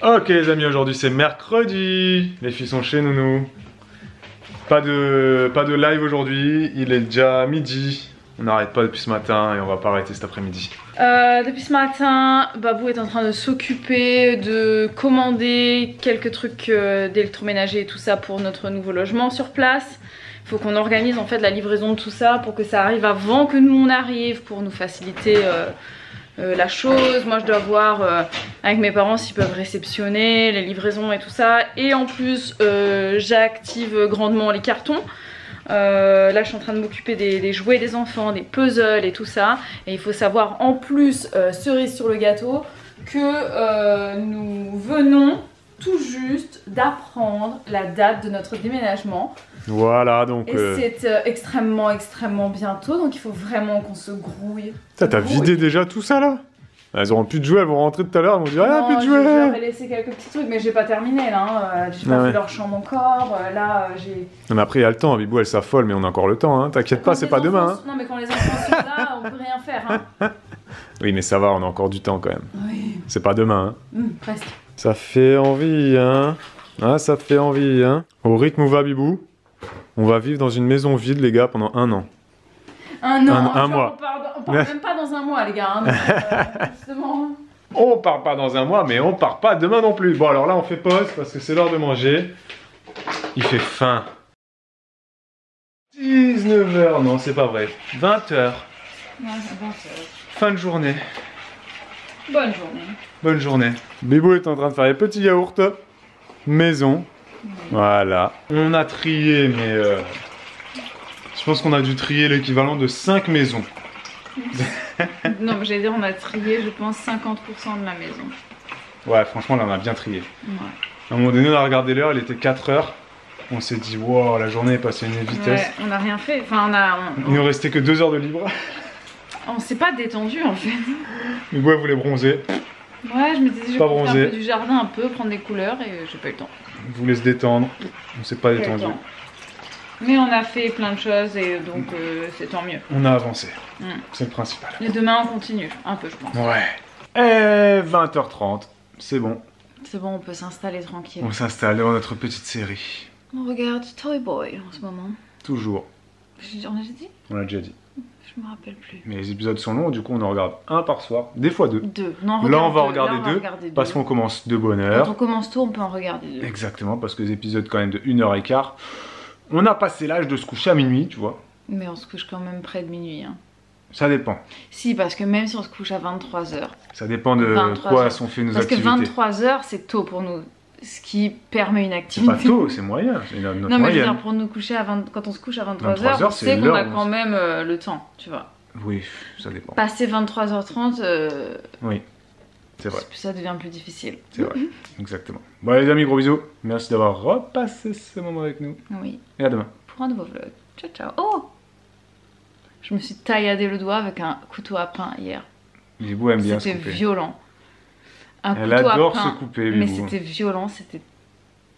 Ok les amis, aujourd'hui c'est mercredi. Les filles sont chez Nounou. Pas de live aujourd'hui, il est déjà midi. On n'arrête pas depuis ce matin et on va pas arrêter cet après-midi. Depuis ce matin, Babou est en train de s'occuper de commander quelques trucs d'électroménager et tout ça pour notre nouveau logement sur place. Il faut qu'on organise en fait la livraison de tout ça pour que ça arrive avant que nous on arrive, pour nous faciliter la chose. Moi je dois voir avec mes parents s'ils peuvent réceptionner les livraisons et tout ça. Et en plus j'active grandement les cartons. Là je suis en train de m'occuper des jouets des enfants, des puzzles et tout ça. Et il faut savoir en plus, cerise sur le gâteau, que nous venons tout juste d'apprendre la date de notre déménagement. Voilà donc... Et c'est extrêmement bientôt, donc il faut vraiment qu'on se grouille. T'as vidé déjà tout ça là? Elles auront plus de jouets, elles vont rentrer tout à l'heure, elles vont dire ah plus de jouets. J'avais laissé quelques petits trucs mais j'ai pas terminé là, j'ai pas fait leur chambre encore, là j'ai... Non mais après il y a le temps, Bibou elle s'affole mais on a encore le temps, hein. T'inquiète pas, c'est pas demain. Hein. Non mais quand les enfants sont là, on peut rien faire. Hein. Oui mais ça va, on a encore du temps quand même. Oui. C'est pas demain. Hein. Presque. Ça fait envie hein. Ah ça fait envie hein. Au rythme où va Bibou, on va vivre dans une maison vide les gars pendant un an. Un an, un mois. On part même pas dans un mois les gars, hein, donc, justement. On part pas dans un mois, mais on part pas demain non plus. Bon alors là on fait pause parce que c'est l'heure de manger. Il fait faim. 19h, non c'est pas vrai. 20h. Ouais, 20h. Fin de journée. Bonne journée. Bonne journée. Bibou est en train de faire les petits yaourts maison. Voilà. On a trié, mais je pense qu'on a dû trier l'équivalent de 5 maisons. Non, mais j'allais dire, on a trié, je pense, 50% de la maison. Ouais, franchement, là, on a bien trié. Ouais. À un moment donné, on a regardé l'heure, il était 4h. On s'est dit, wow, la journée est passée à une vitesse. Ouais, on n'a rien fait. Enfin, Il nous restait que 2 heures de libre. On s'est pas détendu en fait. Mais ouais, elle voulait bronzer. Ouais, je me disais, je vais Pas faire un bronzer. peu du jardin, un peu, prendre des couleurs et j'ai pas eu le temps. On voulait se détendre. On s'est pas détendu. Mais on a fait plein de choses et donc c'est tant mieux. On a avancé. C'est le principal. Et demain on continue, un peu je pense. Ouais. Et 20h30, c'est bon. C'est bon, on peut s'installer tranquille. On s'installe dans notre petite série. On regarde Toy Boy en ce moment. Toujours. On a déjà dit? On l'a déjà dit. Je me rappelle plus. Mais les épisodes sont longs, du coup on en regarde un par soir, des fois 2. Non, là on va regarder deux, parce qu'on commence de bonne heure. Quand on commence tôt, on peut en regarder 2. Exactement, parce que les épisodes quand même de 1h15. On a passé l'âge de se coucher à minuit, tu vois. Mais on se couche quand même près de minuit. Hein. Ça dépend. Si, parce que même si on se couche à 23h. Ça dépend de quoi sont fait nos activités. Parce que 23h c'est tôt pour nous. Ce qui permet une activité. C'est pas tôt, c'est moyen. Non mais je veux dire, pour nous coucher quand on se couche à 23h, on sait qu'on a quand même le temps, tu vois. Oui, ça dépend. Passer 23h30, oui, c'est vrai. Ça devient plus difficile. C'est vrai, exactement. Bon les amis, gros bisous. Merci d'avoir repassé ce moment avec nous. Oui. Et à demain. Pour un nouveau vlog. Ciao ciao. Oh, je me suis tailladé le doigt avec un couteau à pain hier. Bibou aime bien se couper. C'était violent. Elle adore se couper, Bibou. Mais c'était violent, c'était...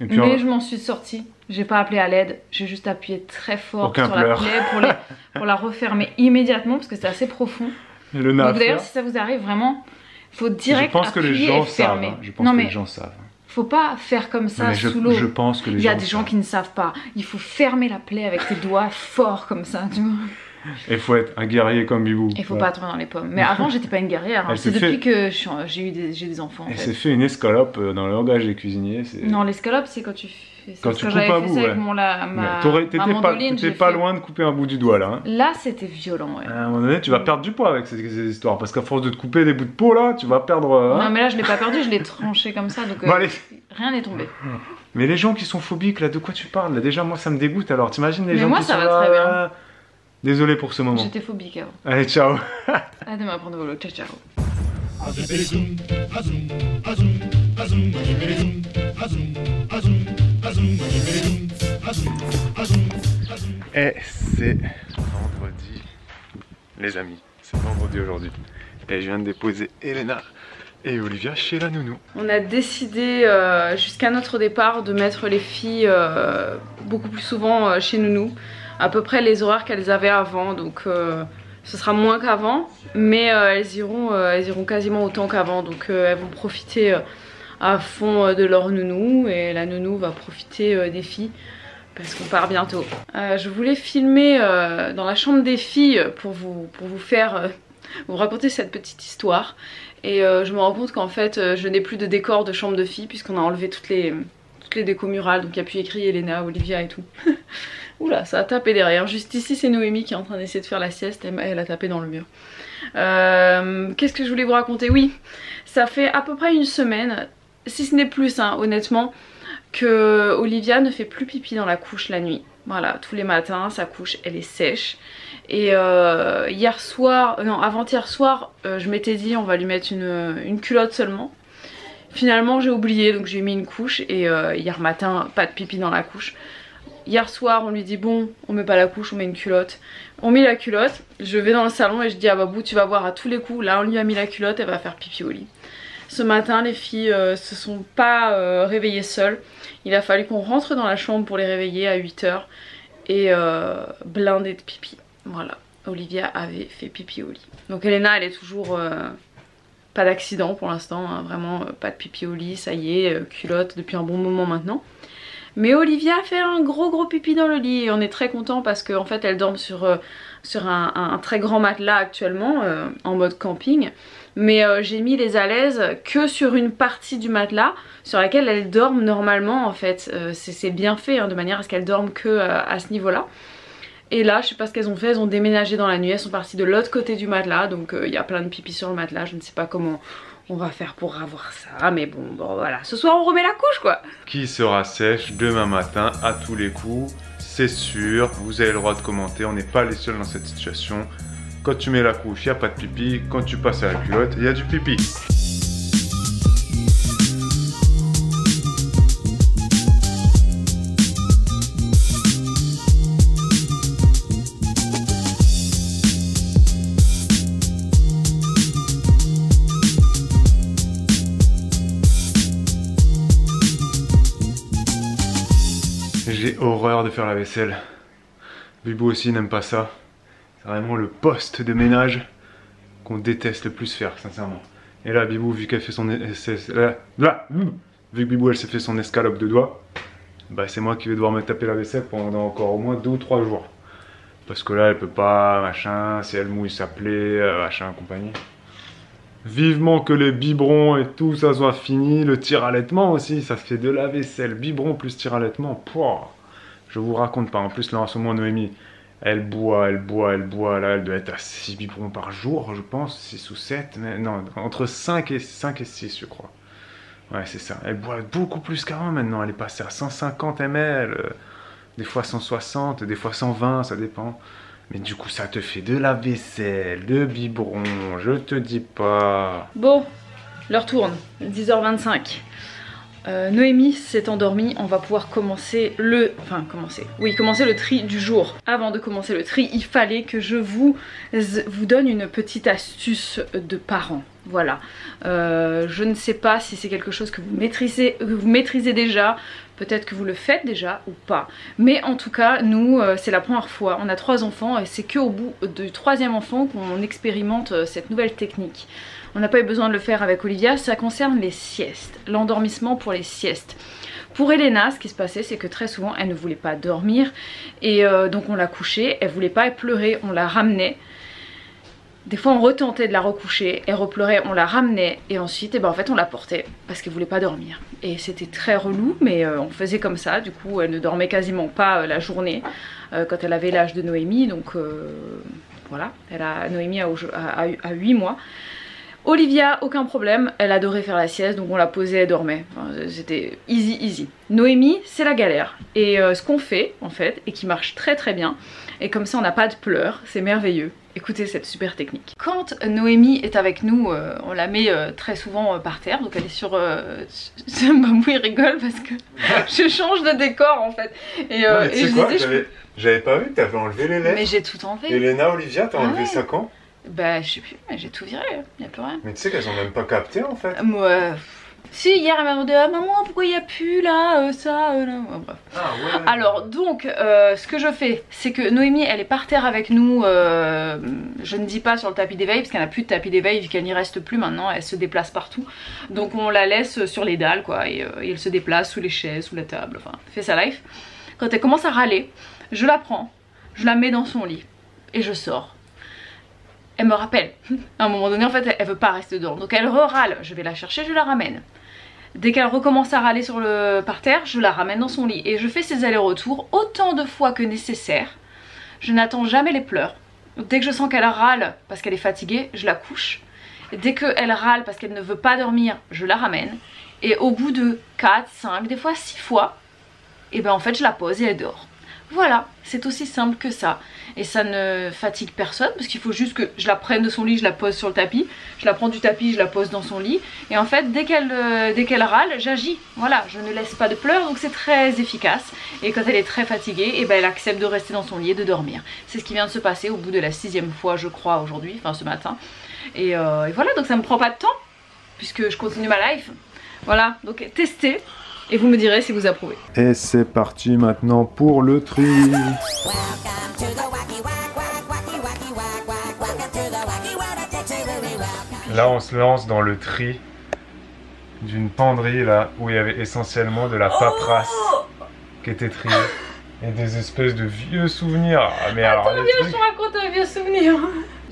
Mais je m'en suis sortie. J'ai pas appelé à l'aide. J'ai juste appuyé très fort sur la plaie pour la refermer immédiatement parce que c'est assez profond. Le donc d'ailleurs, si ça vous arrive, vraiment, faut direct appuyer et fermer. Je pense que les gens savent. Faut pas faire comme ça sous l'eau. Je pense que les gens Il y a des gens qui ne savent pas. Il faut fermer la plaie avec tes doigts fort comme ça, tu vois. Il faut être un guerrier comme Bibou. Il faut pas tomber dans les pommes. Mais avant, j'étais pas une guerrière. Hein. C'est depuis que j'ai des enfants. Elle s'est fait une escalope dans le langage des cuisiniers. Non, l'escalope, c'est quand tu fais. Quand tu coupes un bout. Avec t'étais pas loin de couper un bout du doigt là. Hein. Là, c'était violent. Ouais. À un moment donné, tu vas perdre du poids avec ces histoires. Parce qu'à force de te couper des bouts de peau là, tu vas perdre. Non, mais là, je l'ai pas perdu, je l'ai tranché comme ça. Donc rien n'est tombé. Mais les gens qui sont phobiques là, de quoi tu parles là? Déjà, moi, ça me dégoûte. Alors, t'imagines les gens moi, qui ça sont va très bien. Désolé pour ce moment. J'étais phobique avant. Allez, ciao. À demain pour un nouveau vlog. Ciao, ciao. Et c'est vendredi, les amis. C'est vendredi aujourd'hui. Et je viens de déposer Elena et Olivia chez la nounou. On a décidé jusqu'à notre départ de mettre les filles beaucoup plus souvent chez nounou. À peu près les horaires qu'elles avaient avant, donc ce sera moins qu'avant, mais elles iront quasiment autant qu'avant, donc elles vont profiter à fond de leur nounou et la nounou va profiter des filles parce qu'on part bientôt. Je voulais filmer dans la chambre des filles pour vous faire vous raconter cette petite histoire et je me rends compte qu'en fait je n'ai plus de décor de chambre de filles puisqu'on a enlevé toutes les décos murales, donc il n'y a plus écrit Elena, Olivia et tout. Oula, ça a tapé derrière. Juste ici c'est Noémie qui est en train d'essayer de faire la sieste, elle a tapé dans le mur. Qu'est-ce que je voulais vous raconter? Oui, ça fait à peu près une semaine, si ce n'est plus hein, honnêtement, que Olivia ne fait plus pipi dans la couche la nuit. Voilà, tous les matins sa couche elle est sèche. Et hier soir, non avant-hier soir, je m'étais dit on va lui mettre une culotte seulement. Finalement j'ai oublié donc j'ai mis une couche et hier matin pas de pipi dans la couche. Hier soir on lui dit bon on met pas la couche, on met une culotte. On met la culotte, je vais dans le salon et je dis à Babou tu vas voir à tous les coups, là on lui a mis la culotte, elle va faire pipi au lit. Ce matin les filles se sont pas réveillées seules. Il a fallu qu'on rentre dans la chambre pour les réveiller à 8 h et blindé de pipi. Voilà, Olivia avait fait pipi au lit. Donc Elena elle est toujours... pas d'accident pour l'instant, hein, vraiment pas de pipi au lit, ça y est, culotte depuis un bon moment maintenant. Mais Olivia a fait un gros pipi dans le lit et on est très content parce qu'en fait elle dort sur un très grand matelas actuellement en mode camping. Mais j'ai mis les alaises que sur une partie du matelas sur laquelle elle dorme normalement en fait. C'est bien fait hein, de manière à ce qu'elle dorme que à ce niveau là. Et là je sais pas ce qu'elles ont fait, elles ont déménagé dans la nuit, elles sont parties de l'autre côté du matelas. Donc il y a plein de pipi sur le matelas, je ne sais pas comment on va faire pour avoir ça. Mais bon voilà, ce soir on remet la couche quoi. Qui sera sèche demain matin à tous les coups, c'est sûr. Vous avez le droit de commenter, on n'est pas les seuls dans cette situation. Quand tu mets la couche, il n'y a pas de pipi. Quand tu passes à la culotte, il y a du pipi. J'ai horreur de faire la vaisselle. Bibou aussi n'aime pas ça. C'est vraiment le poste de ménage qu'on déteste le plus faire, sincèrement. Et là, Bibou, vu qu'elle fait son... vu que Bibou, elle s'est fait son escalope de doigts, bah c'est moi qui vais devoir me taper la vaisselle pendant encore au moins 2 ou 3 jours. Parce que là, elle peut pas, machin, si elle mouille sa plaie, machin, compagnie. Vivement que les biberons et tout ça soit fini. Le tir-allaitement aussi, ça se fait de la vaisselle. Biberon plus tir-allaitement, pouah, je vous raconte pas. En plus, là, en ce moment, Noémie... Elle boit, là elle doit être à 6 biberons par jour je pense, 6 ou 7, mais non, entre 5 et 6 je crois. Ouais c'est ça, elle boit beaucoup plus qu'avant maintenant, elle est passée à 150 ml, des fois 160, des fois 120, ça dépend. Mais du coup ça te fait de la vaisselle, de biberons, je te dis pas. Bon, l'heure tourne, 10h25. Noémie s'est endormie, on va pouvoir commencer le tri du jour. Avant de commencer le tri, il fallait que je vous donne une petite astuce de parents. Voilà, je ne sais pas si c'est quelque chose que vous maîtrisez déjà, peut-être que vous le faites déjà ou pas. Mais en tout cas, nous, c'est la première fois, on a 3 enfants et c'est qu'au bout du 3e enfant qu'on expérimente cette nouvelle technique. On n'a pas eu besoin de le faire avec Olivia, ça concerne les siestes, l'endormissement pour les siestes. Pour Elena, ce qui se passait, c'est que très souvent, elle ne voulait pas dormir. Et donc on l'a couchée, elle voulait pas, elle pleurait, on la ramenait. Des fois on retentait de la recoucher, elle repleurait, on la ramenait. Et ensuite, en fait, on la portait parce qu'elle voulait pas dormir. Et c'était très relou, mais on faisait comme ça. Du coup, elle ne dormait quasiment pas la journée quand elle avait l'âge de Noémie. Donc voilà, Noémie a 8 mois. Olivia, aucun problème, elle adorait faire la sieste, donc on la posait, elle dormait. Enfin, c'était easy. Noémie, c'est la galère. Et ce qu'on fait, en fait, et qui marche très bien, et comme ça on n'a pas de pleurs, c'est merveilleux. Écoutez cette super technique. Quand Noémie est avec nous, on la met très souvent par terre, donc elle est sur... Babou il rigole parce que je change de décor en fait. Et tu sais quoi, j'avais pas vu que t'avais enlevé les lettres. Mais j'ai tout enlevé. Elena, Olivia, t'as enlevé ça quand? Bah je sais plus, mais j'ai tout viré, y'a plus rien. Mais tu sais qu'elles ont même pas capté en fait. Ouais, Si, hier elle m'a demandé ah, maman pourquoi il n'y a plus là, ça, là. Oh, bref. Ah, ouais. Alors donc ce que je fais c'est que Noémie elle est par terre avec nous, je ne dis pas sur le tapis d'éveil parce qu'elle n'a plus de tapis d'éveil vu qu'elle n'y reste plus maintenant, elle se déplace partout. Donc on la laisse sur les dalles quoi et elle se déplace sous les chaises, sous la table, enfin fait sa life. Quand elle commence à râler, je la prends, je la mets dans son lit et je sors. Elle me rappelle, à un moment donné en fait elle veut pas rester dedans, donc elle re-râle, je vais la chercher, je la ramène. Dès qu'elle recommence à râler par terre, je la ramène dans son lit. Et je fais ces allers-retours autant de fois que nécessaire. Je n'attends jamais les pleurs. Donc dès que je sens qu'elle râle parce qu'elle est fatiguée, je la couche. Et dès qu'elle râle parce qu'elle ne veut pas dormir, je la ramène. Et au bout de 4, 5, des fois 6 fois, et ben en fait je la pose et elle dort. Voilà, c'est aussi simple que ça. Et ça ne fatigue personne parce qu'il faut juste que je la prenne de son lit, je la pose sur le tapis. Je la prends du tapis, je la pose dans son lit. Et en fait, dès qu'elle râle, j'agis. Voilà, je ne laisse pas de pleurs, donc c'est très efficace. Et quand elle est très fatiguée, et ben elle accepte de rester dans son lit et de dormir. C'est ce qui vient de se passer au bout de la 6e fois, je crois, aujourd'hui, enfin ce matin. Et voilà, donc ça me prend pas de temps puisque je continue ma life. Voilà, donc testez. Et vous me direz si vous approuvez. Et c'est parti maintenant pour le tri. Là on se lance dans le tri d'une penderie là où il y avait essentiellement de la paperasse qui était triée et des espèces de vieux souvenirs. Ah, mais alors, attends, viens, je te raconte un vieux souvenir.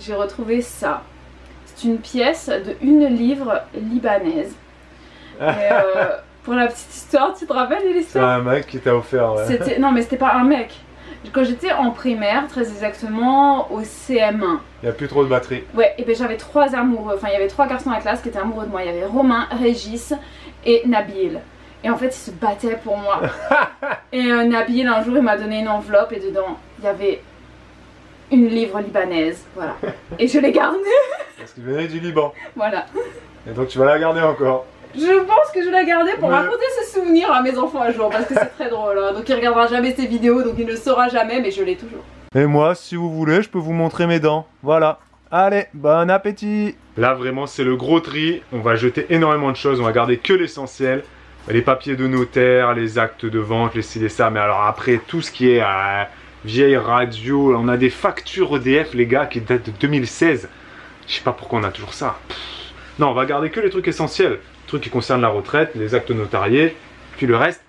J'ai retrouvé ça. C'est une pièce de 1 livre libanaise. Et pour la petite histoire, tu te rappelles de l'histoire? C'est un mec qui t'a offert, ouais. Non mais c'était pas un mec. Quand j'étais en primaire, très exactement au CM1. Il n'y a plus trop de batterie. Ouais, et ben j'avais 3 amoureux, enfin il y avait 3 garçons à la classe qui étaient amoureux de moi. Il y avait Romain, Régis et Nabil. Et en fait ils se battaient pour moi. Et Nabil un jour il m'a donné une enveloppe et dedans il y avait 1 livre libanaise, voilà. Et je l'ai gardée. Parce qu'il venait du Liban. Voilà. Et donc tu vas la garder encore. Je pense que je vais la garder pour raconter ce souvenir à mes enfants un jour parce que c'est très drôle. Hein. Donc il regardera jamais ces vidéos, donc il ne le saura jamais, mais je l'ai toujours. Et moi, si vous voulez, je peux vous montrer mes dents. Voilà. Allez, bon appétit. Là vraiment c'est le gros tri. On va jeter énormément de choses, on va garder que l'essentiel. Les papiers de notaire, les actes de vente, les ci, les ça. Mais alors après tout ce qui est vieille radio, on a des factures EDF les gars qui datent de 2016. Je sais pas pourquoi on a toujours ça. Non, on va garder que les trucs essentiels. Trucs qui concernent la retraite, les actes notariés, puis le reste,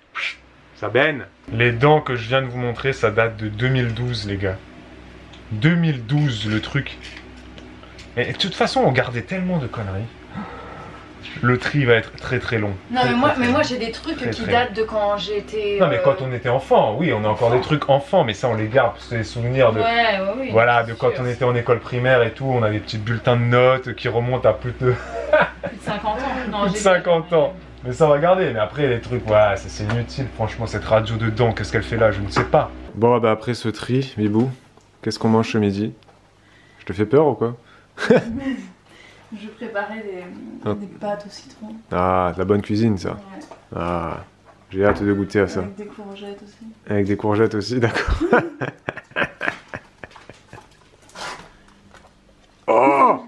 ça baigne. Les dents que je viens de vous montrer, ça date de 2012 les gars. 2012 le truc. Et de toute façon on gardait tellement de conneries. Le tri va être très très long. Non mais moi j'ai des trucs qui datent de quand j'étais... Non mais quand on était enfant, oui on a encore des trucs enfants, mais ça on les garde parce que c'est des souvenirs de... Ouais, voilà, de quand on était en école primaire et tout, on a des petits bulletins de notes qui remontent à plus de... plus de 50 ans. Non, plus de 50 ans. Mais ça on va garder, mais après les trucs, ouais, c'est inutile franchement, cette radio dedans, qu'est-ce qu'elle fait là, je ne sais pas. Bon bah après ce tri, Bibou, qu'est-ce qu'on mange ce midi? Je te fais peur ou quoi? Je préparais des pâtes au citron. Ah, de la bonne cuisine ça. Ouais. Ah, j'ai hâte de goûter à ça. Avec des courgettes aussi. Avec des courgettes aussi, d'accord. Oh!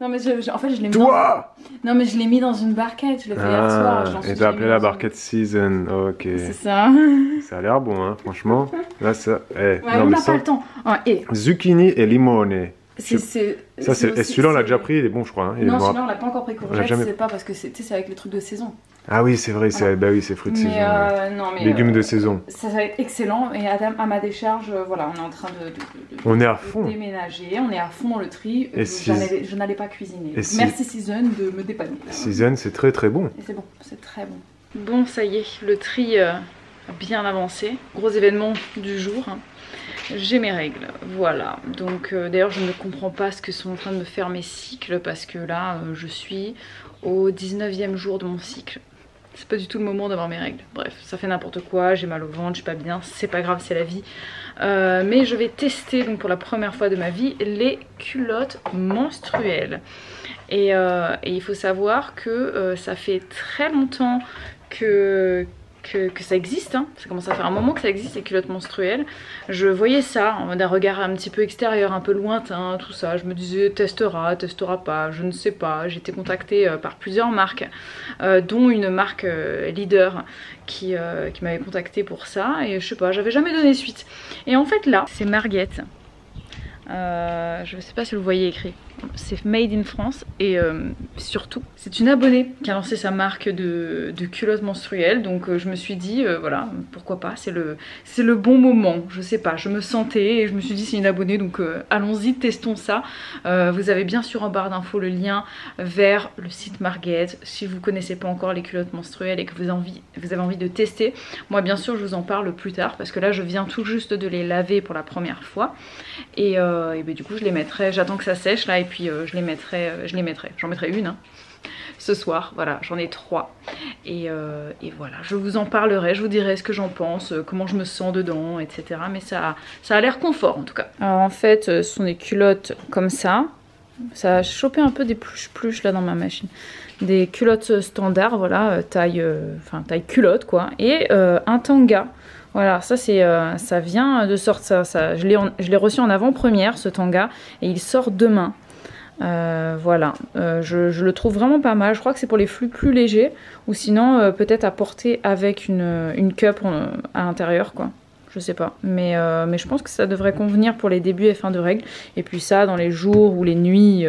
Non mais en fait je l'ai mis Toi! Non mais je l'ai mis dans une barquette, je l'ai fait hier soir. Et t'as appelé la barquette Season, ok. C'est ça. Ça a l'air bon hein, franchement. Là ça... ouais, non, on n'a pas le temps. Zucchini et limone. Celui-là on l'a déjà pris, il est bon je crois. Hein. Non celui-là on l'a pas encore pris courgette, c'est pas parce que c'est avec les trucs de saison. Ah oui c'est vrai, bah oui c'est fruits de saison. Non, mais légumes de saison. Ça va être excellent et à ma décharge, voilà, on est en train on est à fond. Déménager, on est à fond dans le tri, je n'allais pas cuisiner. Merci Season de me dépanner. Season c'est très très bon. Et c'est bon, c'est très bon. Bon ça y est, le tri a bien avancé. Gros événement du jour. J'ai mes règles, voilà. Donc d'ailleurs je ne comprends pas ce que sont en train de me faire mes cycles parce que là je suis au 19e jour de mon cycle. C'est pas du tout le moment d'avoir mes règles. Bref, ça fait n'importe quoi, j'ai mal au ventre, je suis pas bien, c'est pas grave, c'est la vie. Mais je vais tester donc pour la première fois de ma vie les culottes menstruelles. Et il faut savoir que ça fait très longtemps que que ça existe, hein. Ça commence à faire un moment que ça existe, les culottes menstruelles. Je voyais ça d'un regard un petit peu extérieur, un peu lointain, tout ça. Je me disais testera pas, je ne sais pas. J'ai été contactée par plusieurs marques, dont une marque leader qui m'avait contactée pour ça. Et je sais pas, j'avais jamais donné suite. Et en fait là, c'est Marguet. Je sais pas si vous voyez écrit, c'est Made in France et surtout c'est une abonnée qui a lancé sa marque de culottes menstruelles, donc je me suis dit voilà, pourquoi pas, c'est le bon moment, je sais pas, je me sentais et je me suis dit c'est une abonnée, donc allons-y, testons ça. Vous avez bien sûr en barre d'infos le lien vers le site Marguet si vous connaissez pas encore les culottes menstruelles et que vous avez envie de tester. Moi bien sûr je vous en parle plus tard parce que là je viens tout juste de les laver pour la première fois et ben, du coup je les mettrai, j'attends que ça sèche là et puis je les mettrai, j'en mettrai une hein, ce soir, voilà, j'en ai 3 et voilà, je vous en parlerai, je vous dirai ce que j'en pense, comment je me sens dedans, etc. Mais ça a l'air confort en tout cas. Alors en fait ce sont des culottes comme ça a chopé un peu des pluches là dans ma machine, des culottes standards, voilà, taille culotte quoi, et un tanga. Voilà, ça c'est, ça vient de sortir, je l'ai reçu en avant-première ce tanga et il sort demain. Voilà, je le trouve vraiment pas mal. Je crois que c'est pour les flux plus légers ou sinon peut-être à porter avec une cup à l'intérieur quoi. Je sais pas, mais je pense que ça devrait convenir pour les débuts et fins de règles. Et puis ça dans les jours ou les nuits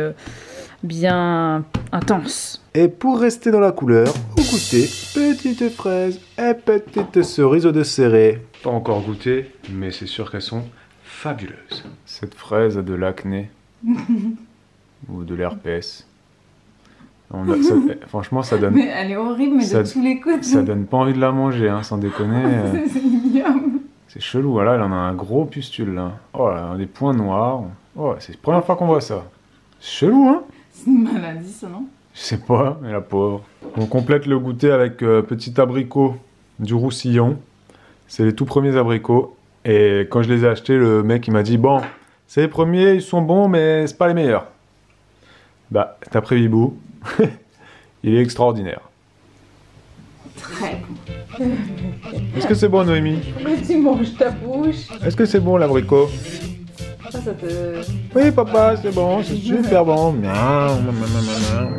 bien intenses. Et pour rester dans la couleur, au goûter, petite fraise et petite cerise de céré. Pas encore goûté, mais c'est sûr qu'elles sont fabuleuses. Cette fraise a de l'acné ou de l'herpès. Franchement, ça donne. Mais elle est horrible, mais de tous les côtés. Ça donne pas envie de la manger, hein, sans déconner. C'est chelou, voilà, elle en a un gros pustule là. Oh là, des points noirs. Oh, c'est la première fois qu'on voit ça. C'est chelou, hein? C'est une maladie, ça, non? Je sais pas, mais la pauvre. On complète le goûter avec petit abricot du Roussillon. C'est les tout premiers abricots. Et quand je les ai achetés, le mec il m'a dit bon, c'est les premiers, ils sont bons, mais c'est pas les meilleurs. Bah, d'après Bibou, il est extraordinaire. Très bon. Est-ce que c'est bon, Noémie? Mais tu manges ta bouche. Est-ce que c'est bon l'abricot? Ça te... Oui, papa, c'est bon, c'est super bon. Miaou, miaou.